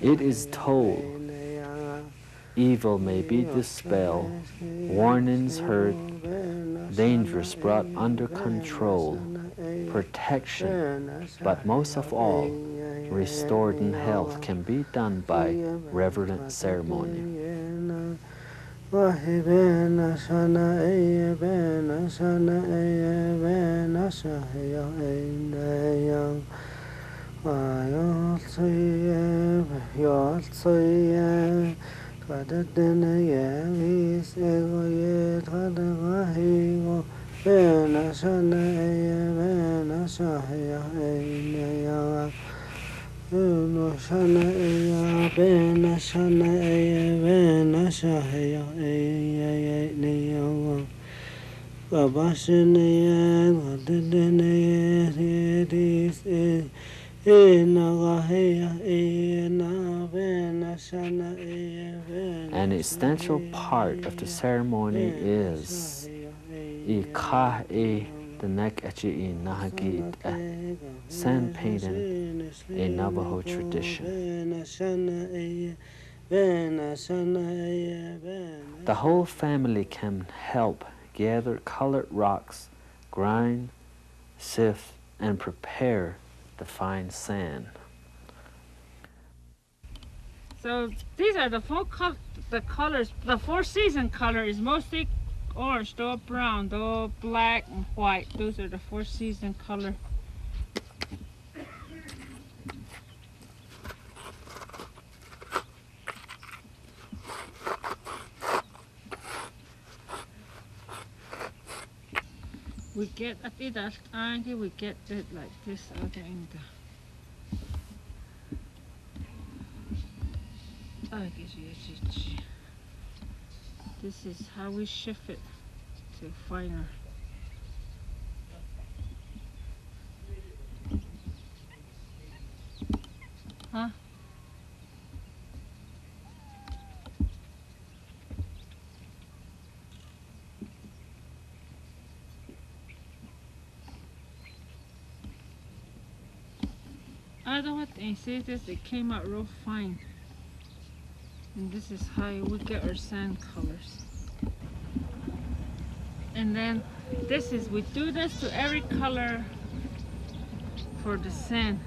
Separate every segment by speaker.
Speaker 1: It is told evil may be dispelled, warnings heard, dangers brought under control, protection, but most of all, restored in health can be done by reverent ceremony. An essential part of the ceremony is sand painting, a Navajo tradition. The whole family can help gather colored rocks, grind, sift, and prepare the fine sand.
Speaker 2: So these are the colors. The four-season color is mostly orange, though brown, though black and white. Those are the four-season color. We get at it as angle, we get it like this other in the. This is how we shift it to finer. Huh? I don't know what they say this, it came out real fine. And this is how we get our sand colors. And then this is, we do this to every color for the sand.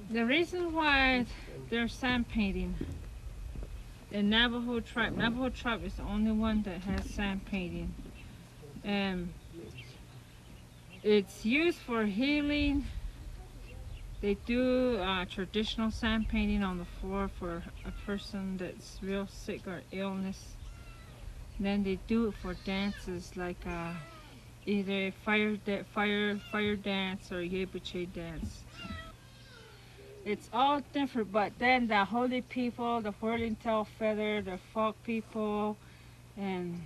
Speaker 2: The reason why they're sand painting in Navajo tribe is the only one that has sand painting. It's used for healing. They do traditional sand painting on the floor for a person that's real sick or illness. And then they do it for dances like either fire dance or yebuche dance. It's all different, but then the holy people, the whirling tail feather, the folk people, and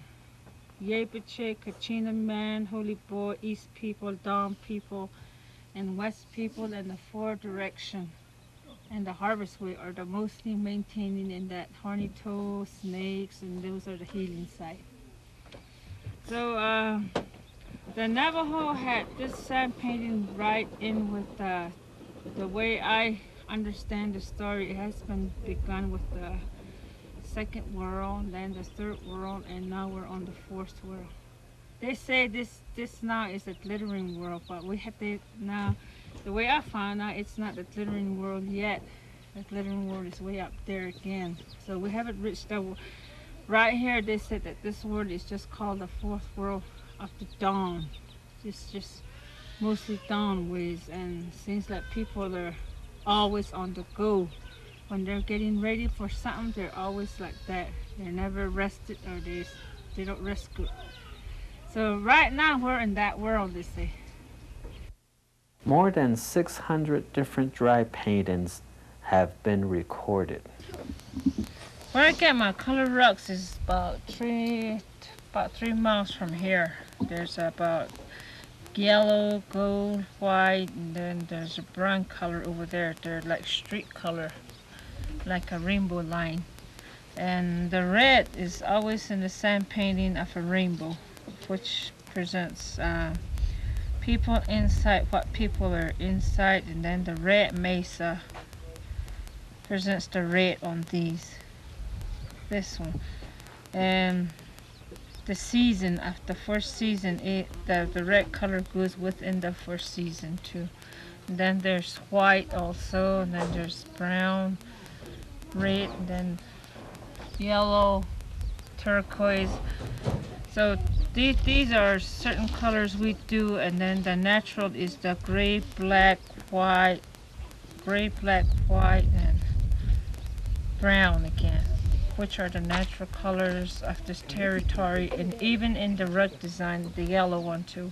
Speaker 2: yebuche, Kachina man, holy boy, east people, dawn people, and west people, and the four direction and the harvest way are the mostly maintaining in that horny toe, snakes, and those are the healing site. So the Navajo had this sand painting right in with the way I understand the story. It has been begun with the second world, then the third world, and now we're on the fourth world. They say this now is a glittering world, but we have to now. The way I found out, it's not the glittering world yet. The glittering world is way up there again. So we haven't reached that. Right here, they said that this world is just called the fourth world of the dawn. It's just mostly dawn ways, and seems like people are always on the go. When they're getting ready for something, they're always like that. They're never rested, or they don't rest good. So right now we're in that world, they say.
Speaker 1: More than 600 different dry paintings have been recorded.
Speaker 2: Where I get my color rocks is about 3 miles from here. There's about yellow, gold, white, and then there's a brown color over there. They're like street color, like a rainbow line. And the red is always in the sand painting of a rainbow, which presents people inside, what people are inside, and then the red mesa presents the red on this one. And the season, of the first season, the red color goes within the first season too. And then there's white also, and then there's brown, red, and then yellow, turquoise. So these are certain colors we do, and then the natural is the gray, black, white, and brown again, which are the natural colors of this territory. And even in the rug design, the yellow one too,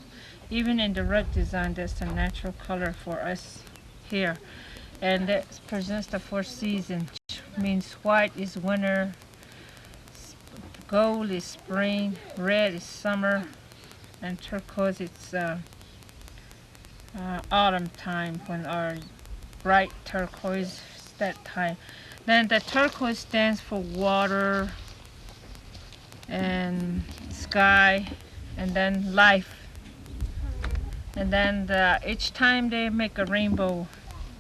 Speaker 2: even in the rug design, that's the natural color for us here. And that presents the first season, which means white is winter, gold is spring, red is summer, and turquoise it's autumn time, when our bright turquoise is that time. Then the turquoise stands for water and sky, and then life. And then each time they make a rainbow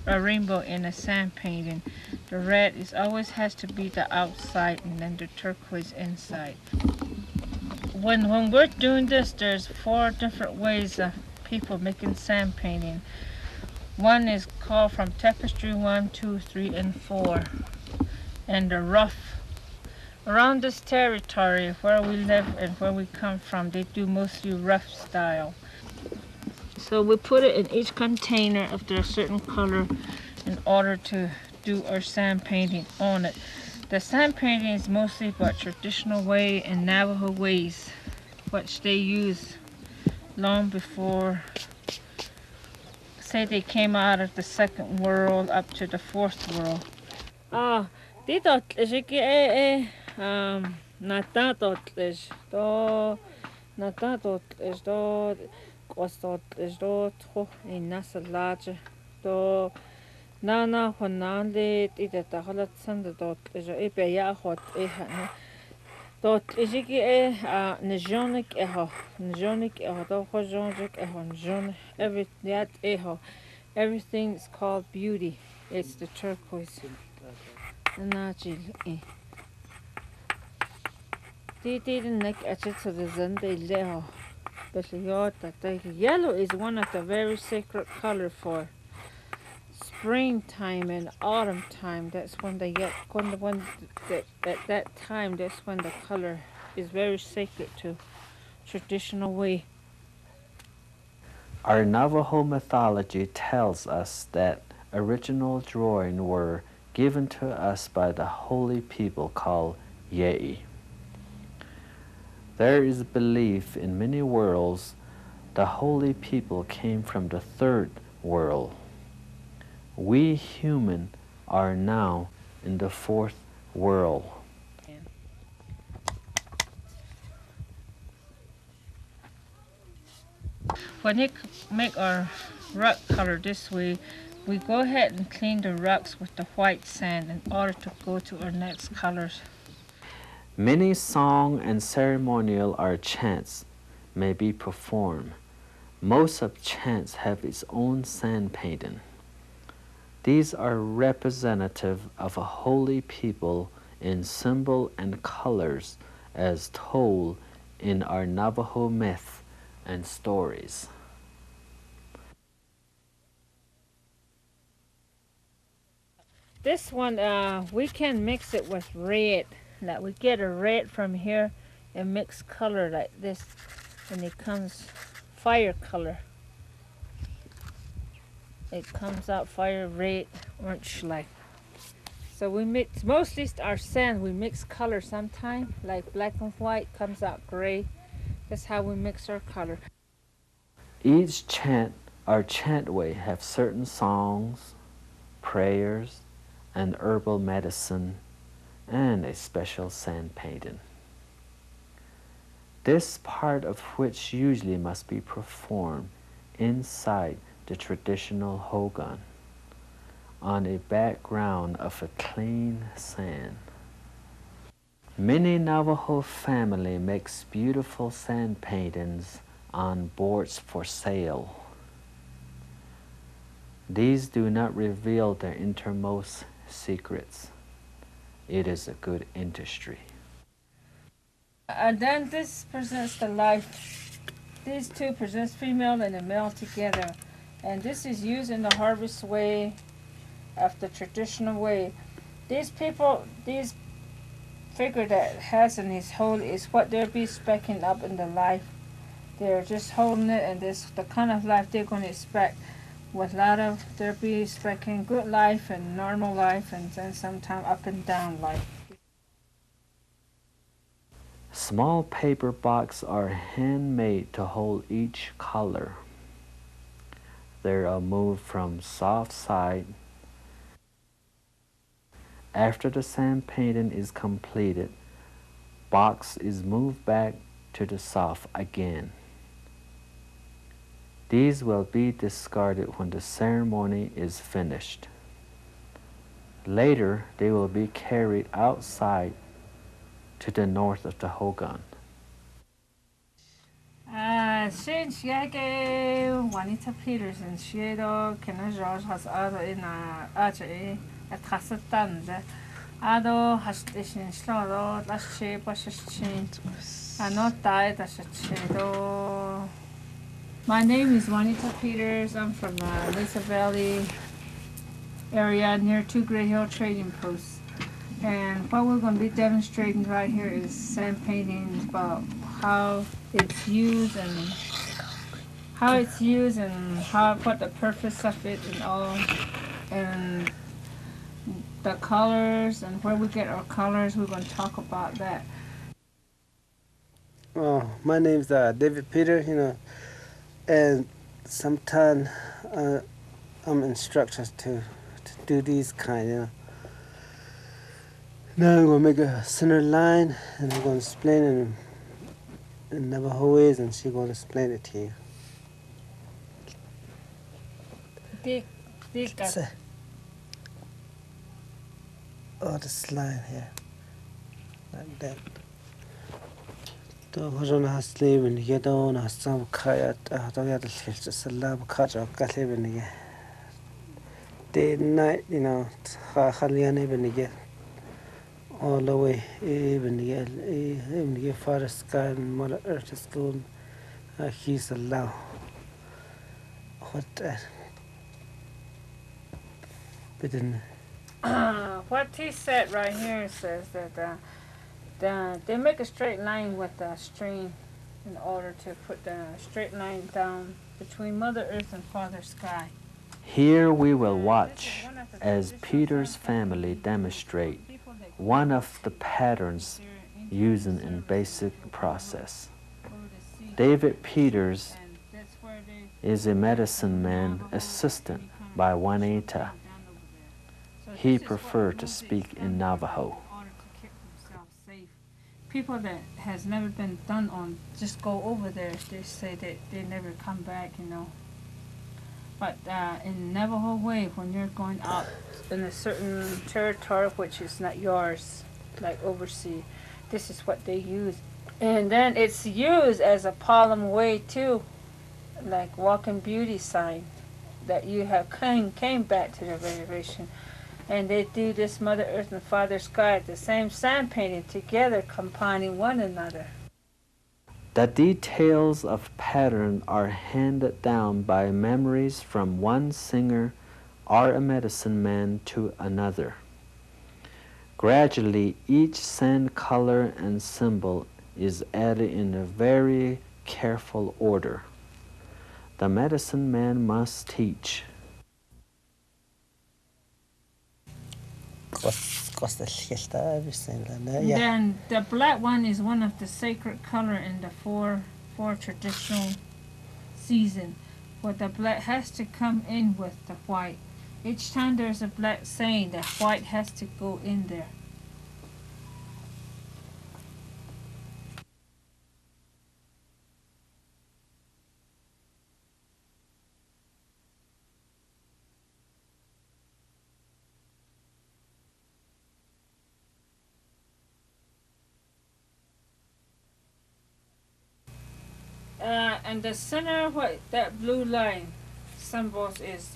Speaker 2: in a sand painting, the red is always has to be the outside, and then the turquoise inside. When we're doing this, there's 4 different ways of people making sand painting. One is called from tapestry 1, 2, 3, and 4. And the rough. Around this territory where we live and where we come from, they do mostly rough style. So we put it in each container of a certain color in order to do our sand painting on it. The sand painting is mostly about traditional way and Navajo ways, which they use long before, say, they came out of the 2nd world up to the 4th world. Dito tlishiki natato tlish do natato tlish do qosto tlish do tho inasalaje do nana honande tita halat sanda do tlish ipe ya hot ehana do tlishiki njonik do hojonjik njon every that everything is called beauty. It's the turquoise. Yellow is one of the very sacred color for springtime and autumn time. That's when at that time, that's when the color is very sacred to traditional way.
Speaker 1: Our Navajo mythology tells us that original drawings were given to us by the holy people called Yei. There is belief in many worlds the holy people came from the 3rd world. We human are now in the 4th world.
Speaker 2: When you make our rug color this way, we go ahead and clean the rugs with the white sand in order to go to our next colors.
Speaker 1: Many song and ceremonial or chants may be performed. Most of chants have its own sand painting. These are representative of a holy people in symbol and colors as told in our Navajo myth and stories.
Speaker 2: This one, we can mix it with red. Like we get a red from here and mix color like this, and it comes fire color. It comes out fire, red, orange like. So we mix, mostly our sand, we mix color sometimes, like black and white comes out gray. That's how we mix our color.
Speaker 1: Each chant or chantway have certain songs, prayers, and herbal medicine and a special sand painting. This part of which usually must be performed inside the traditional hogan on a background of a clean sand. Many Navajo family makes beautiful sand paintings on boards for sale. These do not reveal their innermost secrets. It is a good industry.
Speaker 2: And then this presents the life. These two presents female and a male together. And this is used in the harvest way of the traditional way. These people, these figure that has in his hold is what they'll be specking up in the life. They're just holding it, and this the kind of life they're going to expect. With a lot of, they'll be specking good life and normal life, and then sometime up and down life.
Speaker 1: Small paper boxes are handmade to hold each color. They are moved from soft side. After the sand painting is completed, box is moved back to the soft again. These will be discarded when the ceremony is finished. Later, they will be carried outside to the north of the hogan.
Speaker 2: Since Juanita Peters and Shiedo Kenajos has other in a Kasatanda. Ado has station slow, last shape was a change. I'm not died as a shadow. My name is Juanita Peters. I'm from Mesa Valley area near Two Gray Hill Trading Post. And what we're going to be demonstrating right here is sand painting about how it's used and what the purpose of it and all, and the colors and where we get our colors. We're going to talk about that.
Speaker 3: My name's David Peter, and sometimes I'm instructed to do these kind. Now I'm going to make a center line, and I'm going to explain it in Navajo ways, and she's going to explain it to you. This line here, like that. The horizontal has sleeve and get on has some kayat. Don't get the hills, just a lab cut or cut even again. Day and night, hardly uneven again. All the way, even the forest sky and Mother Earth is going. He's allowed. What but then
Speaker 2: What he said right here says that they make a straight line with the string in order to put the straight line down between Mother Earth and Father Sky.
Speaker 1: Here we will watch as Peter's family demonstrate one of the patterns using in basic process. David Peters is a medicine man assisted by Juanita. He preferred to speak in Navajo.
Speaker 2: People that has never been done on just go over there. They say that they never come back, But in Navajo way, when you're going out in a certain territory which is not yours, like overseas, this is what they use. And then it's used as a palm way too, like walking beauty sign that you have came back to the reservation. And they do this Mother Earth and Father Sky at the same sand painting together, combining one another.
Speaker 1: The details of pattern are handed down by memories from one singer or a medicine man to another. Gradually, each sand color and symbol is added in a very careful order. The medicine man must teach.
Speaker 2: Then the black one is one of the sacred color in the four traditional season, where the black has to come in with the white. Each time there's a black saying, the white has to go in there. And the center, what that blue line symbols is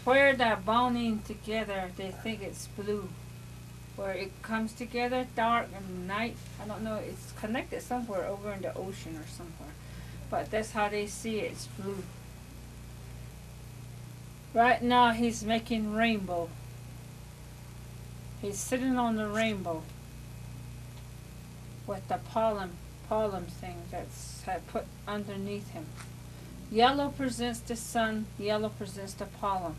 Speaker 2: where they're bonding together. They think it's blue. Where it comes together, dark and night. I don't know. It's connected somewhere over in the ocean or somewhere. But that's how they see it. It's blue. Right now, he's making rainbow. He's sitting on the rainbow with the pollen thing that's put underneath him. Yellow presents the sun. Yellow presents the pollen.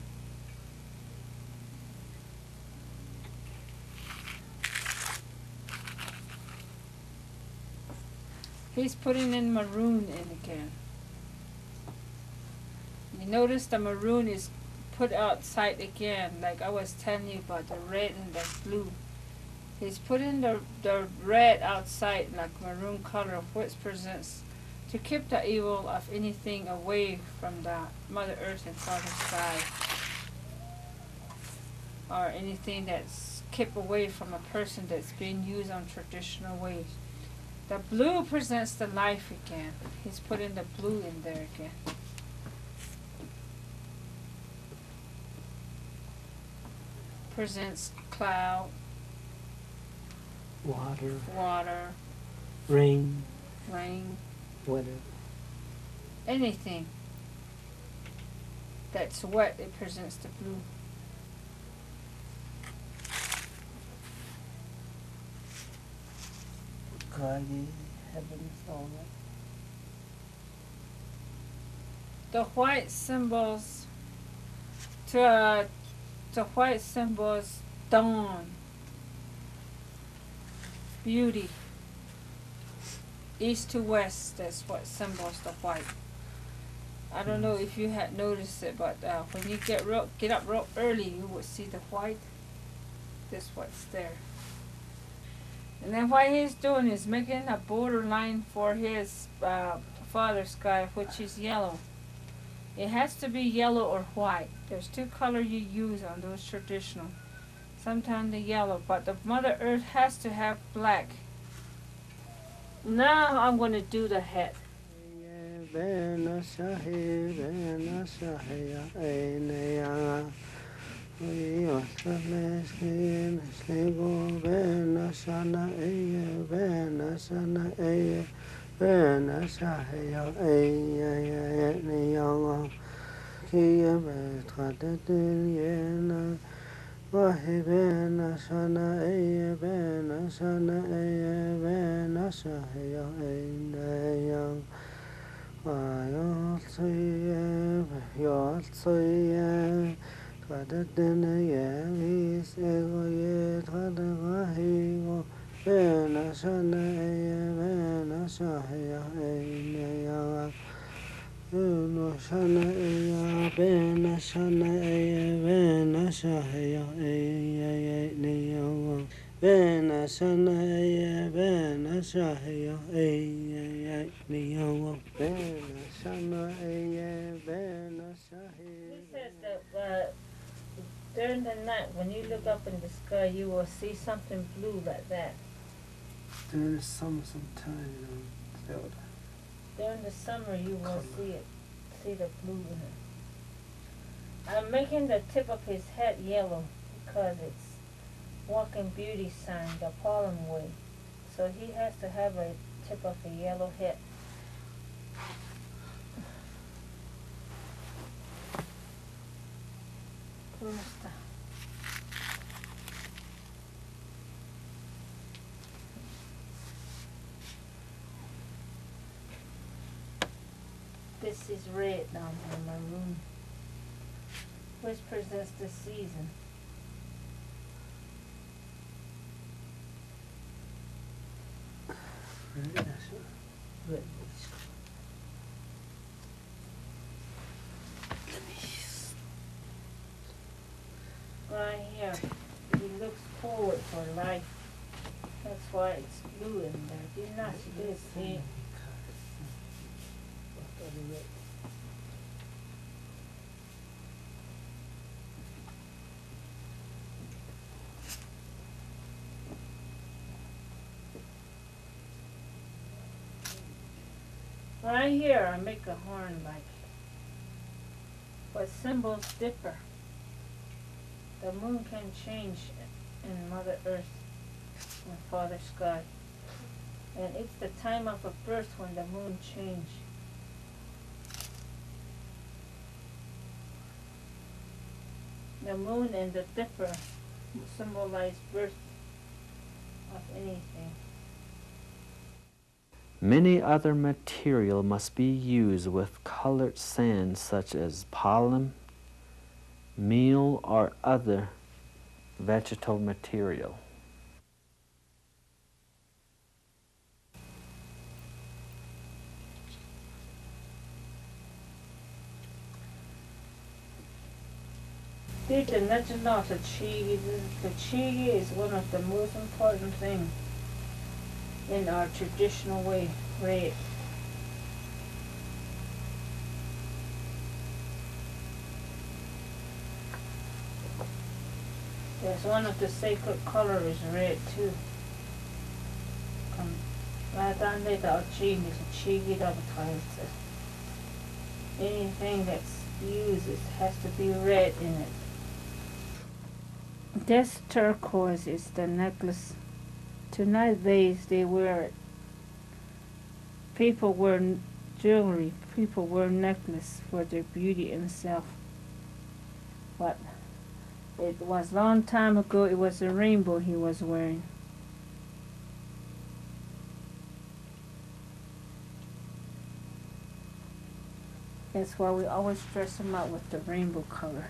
Speaker 2: He's putting in maroon in again. You notice the maroon is put outside again, like I was telling you about the red and the blue. He's putting the red outside, like maroon color, which presents to keep the evil of anything away from the Mother Earth and Father Sky, or anything that's kept away from a person that's being used on traditional ways. The blue presents the life again. He's putting the blue in there again. Presents cloud, water,
Speaker 3: rain, weather.
Speaker 2: Anything that's wet, it presents the blue.
Speaker 3: Sky, heavens, all that.
Speaker 2: The white symbols dawn, beauty. East to west, that's what symbols the white. I don't know if you had noticed it, but when you get up real early, you will see the white. That's what's there. And then what he's doing is making a borderline for his father sky, which is yellow. It has to be yellow or white. There's two colors you use on those traditional. Sometimes the yellow, but the Mother Earth has to have black. Now I'm going to do the head. During the night, when you look up in the sky, you will see something blue like that.
Speaker 3: During the summer sometime,
Speaker 2: During the summer, you will see the blue in it. I'm making the tip of his head yellow because it's walking beauty sign, the pollen way. So he has to have a tip of a yellow head. This is red now, and maroon, which presents the season. Good. Right here, he looks forward for life. That's why it's blue in there. Do you not see? Right here, I make a horn like what symbols differ. The moon can change in Mother Earth and Father Sky. And it's the time of a birth when the moon change. The moon and the dipper symbolize birth of anything.
Speaker 1: Many other material must be used with colored sand such as pollen, meal, or other vegetal material.
Speaker 2: Did the legend of the Chigi? The Chigi is one of the most important things in our traditional way, rite. There's one of the sacred color is red too. Anything that's used has to be red in it. This turquoise is the necklace. Nowadays they wear it. People wear jewelry. People wear necklace for their beauty and self. But it was long time ago. It was a rainbow he was wearing. That's why we always dress him out with the rainbow color.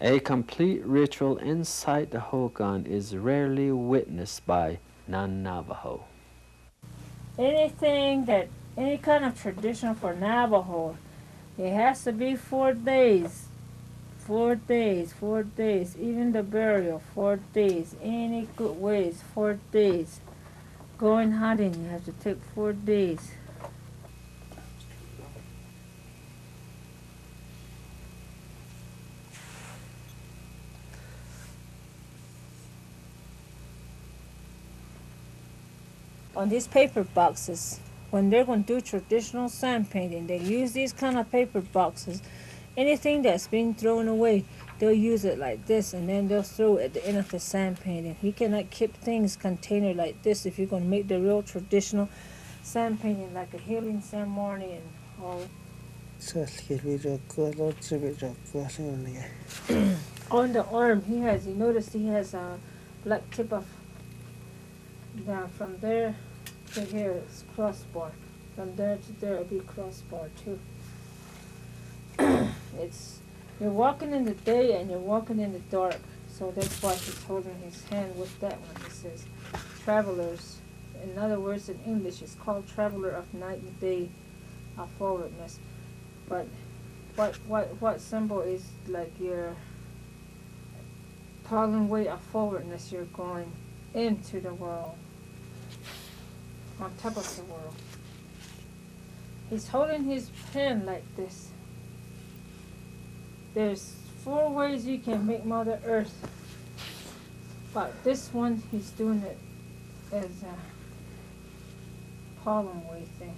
Speaker 1: A complete ritual inside the hogan is rarely witnessed by non-Navajo.
Speaker 2: Any kind of tradition for Navajo, it has to be 4 days. 4 days, 4 days. Even the burial, 4 days. Any good ways, 4 days. Going hunting, you have to take 4 days. On these paper boxes, when they're going to do traditional sand painting, they use these kind of paper boxes. Anything that's being thrown away, they'll use it like this, and then they'll throw it at the end of the sand painting. You cannot keep things container like this if you're going to make the real traditional sand painting, like a healing ceremony and all. On the arm, you notice he has a black tip of. Now from there to here it's crossbar. From there to there it'll be crossbar too. You're walking in the day and you're walking in the dark. So that's why he's holding his hand with that one. It says travelers. In other words, in English it's called traveler of night and day of forwardness. But what symbol is like your pollen way of forwardness? You're going into the world, on top of the world. He's holding his pen like this. There's 4 ways you can make Mother Earth, but this one he's doing it as a pollen way thing.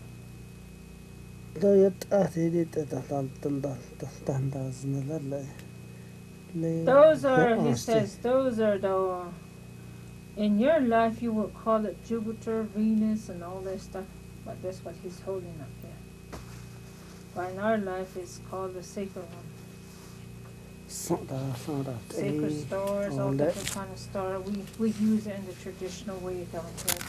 Speaker 2: Those are, he says, those are the, in your life you would call it Jupiter, Venus, and all that stuff, but that's what he's holding up there. But in our life it's called the sacred one. Sacred stars, all different kind of star. We use it in the traditional way down here.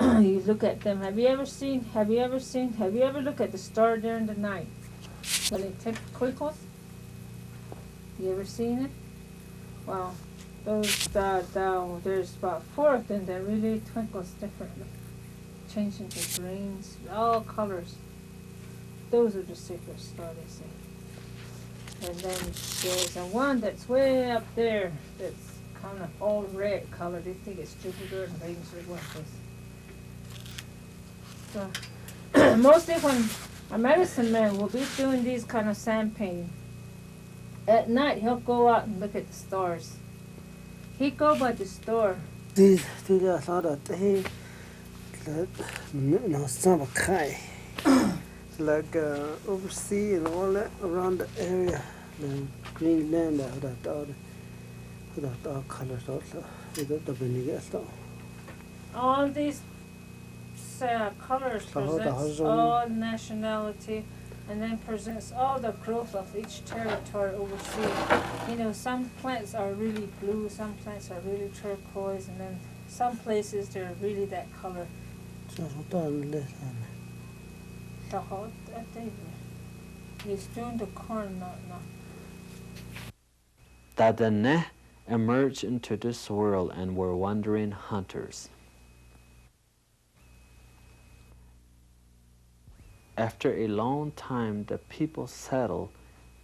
Speaker 2: And then you look at them. Have you ever looked at the star during the night? When it twinkles? You ever seen it? Well, those there's about 4 of them that really twinkles differently, changing to greens, all colors. Those are the sacred stars, they say. And then there's a one that's way up there that's kind of all red color. They think it's Jupiter and Venus or what it is. So mostly when A medicine man will be doing these kind of sand painting. At night, he'll go out and look at the stars. He'd go by the store.
Speaker 3: These are sort of things that no summer kai. Like overseas and all that around the area, the Greenland, that all colors also. We got the vinegar stuff.
Speaker 2: All these colors presents all nationality, and then presents all the growth of each territory overseas. You know, some plants are really blue, some plants are really turquoise, and then some places they're really that color. He's doing the corn, not.
Speaker 1: Dadane emerged into this world and were wandering hunters. After a long time, the people settled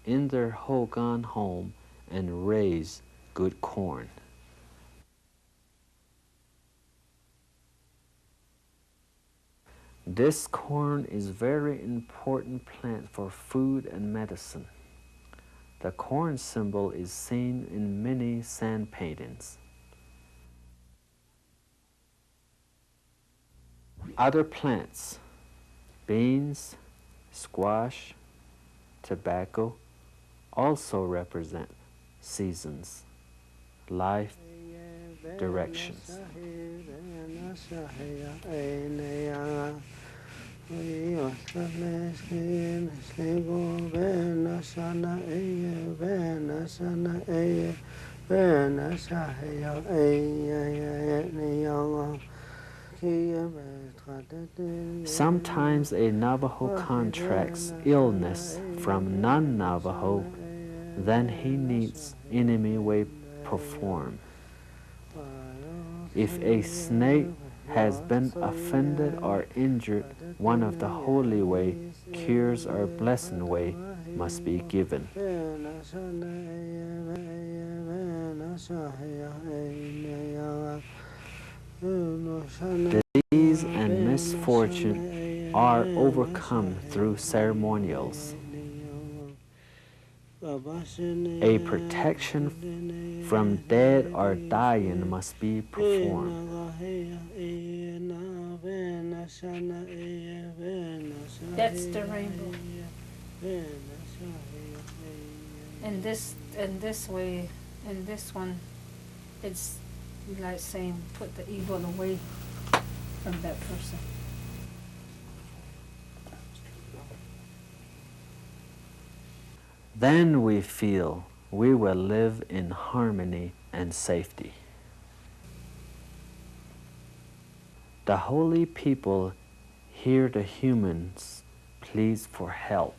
Speaker 1: in their hogan home and raised good corn. This corn is a very important plant for food and medicine. The corn symbol is seen in many sand paintings. Other plants, beans, squash, tobacco, also represent seasons, life, directions. Sometimes a Navajo contracts illness from non-Navajo, then he needs enemy way perform. If a snake has been offended or injured, one of the holy way, cures or blessing way must be given. Disease and misfortune are overcome through ceremonials. A protection from dead or dying must be performed.
Speaker 2: That's the rainbow. And this way, in this one, it's like saying, put the evil away from that person.
Speaker 1: Then we feel we will live in harmony and safety. The holy people hear the humans plead for help.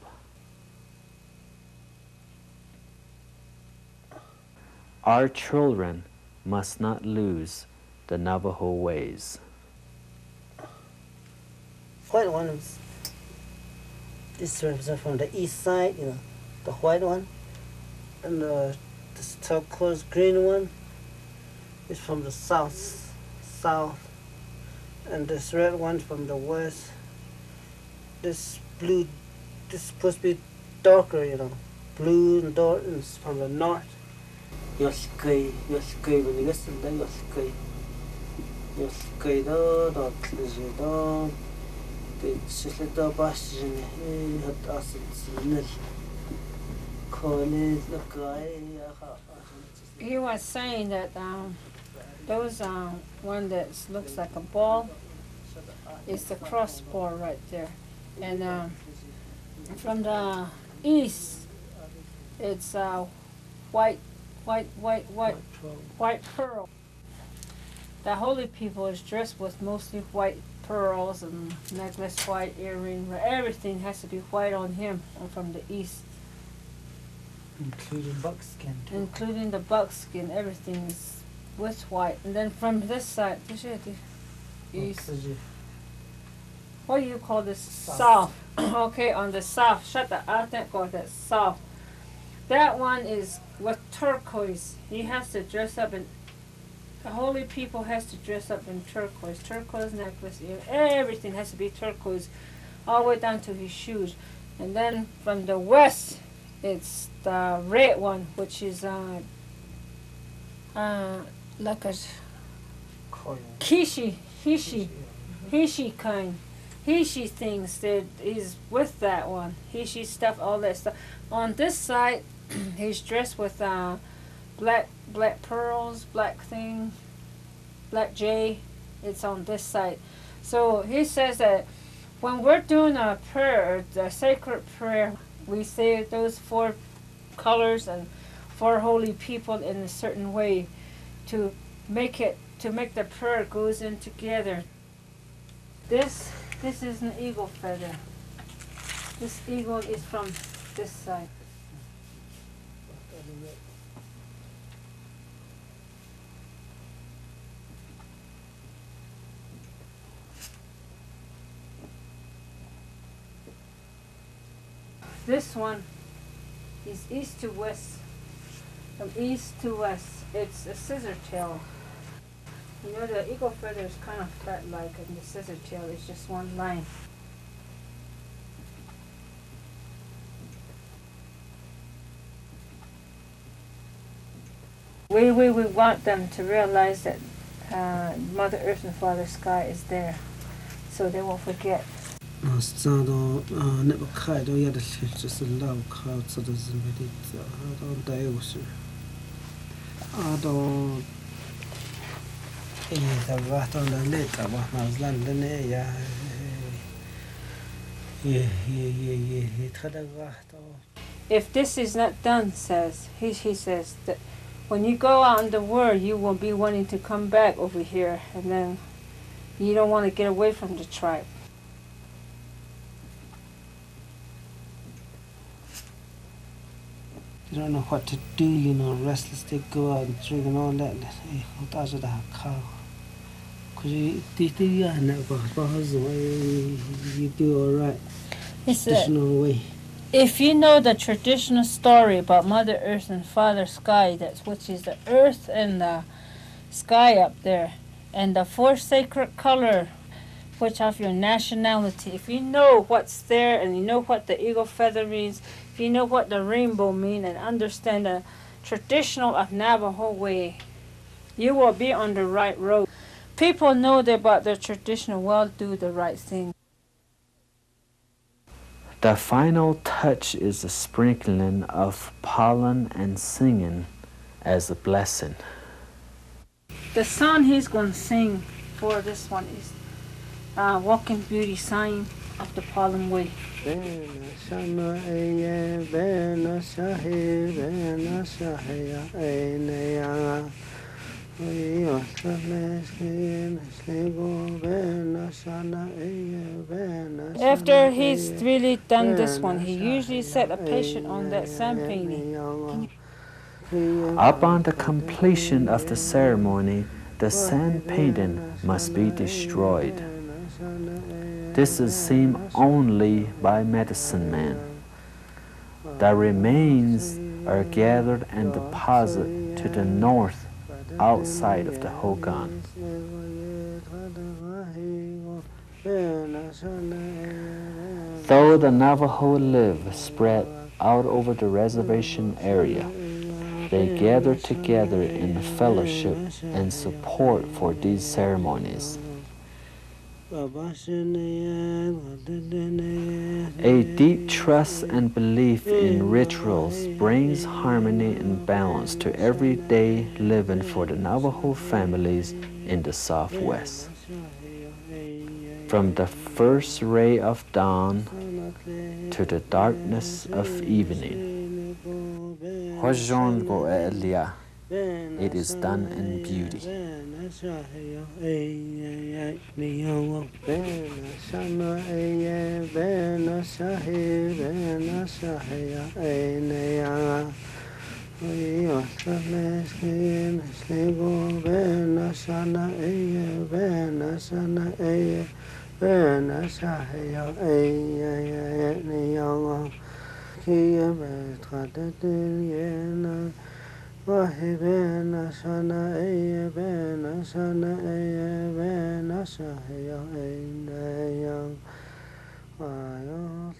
Speaker 1: Our children must not lose the Navajo ways.
Speaker 3: White ones, this represents from the east side, you know, the white one, and this turquoise green one is from the south, and this red one from the west. This blue, this is supposed to be darker, you know, blue and dark, and it's from the north. Yoshikei, when you listen to Yoshikei đó, clear đó, the Sisleta Bastion, had us in
Speaker 2: He was saying that those one that looks like a ball is the crossbar right there, and from the east it's white pearl. The holy people is dressed with mostly white pearls and necklace, white earring. Everything has to be white on him from the east.
Speaker 3: Including buckskin.
Speaker 2: Including the buckskin, everything is with white. And then from this side, east. What do you call this? South. Okay, on the south. Shut the that south. That one is with turquoise. He has to dress up in. The holy people has to dress up in turquoise. Turquoise necklace, everything has to be turquoise. all the way down to his shoes. And then from the west, it's the red one, which is like a Hishi kind. Hishi things that is with that one. Hishi stuff, all that stuff. On this side, he's dressed with black pearls, black thing, black jay. It's on this side. So he says that when we're doing a prayer, the sacred prayer, we say those 4 colors and 4 holy people in a certain way to make the prayer goes in together. This is an eagle feather. This eagle is from this side. This one is east to west. From east to west, it's a scissor tail. You know, the eagle feather is kind of flat like, and the scissor tail is just one line. We want them to realize that Mother Earth and Father Sky is there, so they won't forget. If this is not done, he says that when you go out in the world, you will be wanting to come back over here, and then you don't want to get away from the tribe.
Speaker 3: You don't know what to do, you know, restless, they go out and drink and all that. You do all right. Traditional way.
Speaker 2: If you know the traditional story about Mother Earth and Father Sky, which is the earth and the sky up there, and the 4 sacred color, which of your nationality, if you know what's there and you know what the eagle feather means, if you know what the rainbow means and understand the traditional of Navajo way, you will be on the right road. People know about their traditional will do the right thing.
Speaker 1: The final touch is the sprinkling of pollen and singing as a blessing.
Speaker 2: The song he's going to sing for this one is Walking Beauty Sign of the Pollen Way. After he's really done this one, he usually set a patient on that sand painting.
Speaker 1: Upon the completion of the ceremony, the sand painting must be destroyed. This is seen only by medicine men. The remains are gathered and deposited to the north outside of the hogan. Though the Navajo live spread out over the reservation area, they gather together in fellowship and support for these ceremonies. A deep trust and belief in rituals brings harmony and balance to everyday living for the Navajo families in the Southwest. From the first ray of dawn to the darkness of evening, it is done in beauty.
Speaker 3: 아요,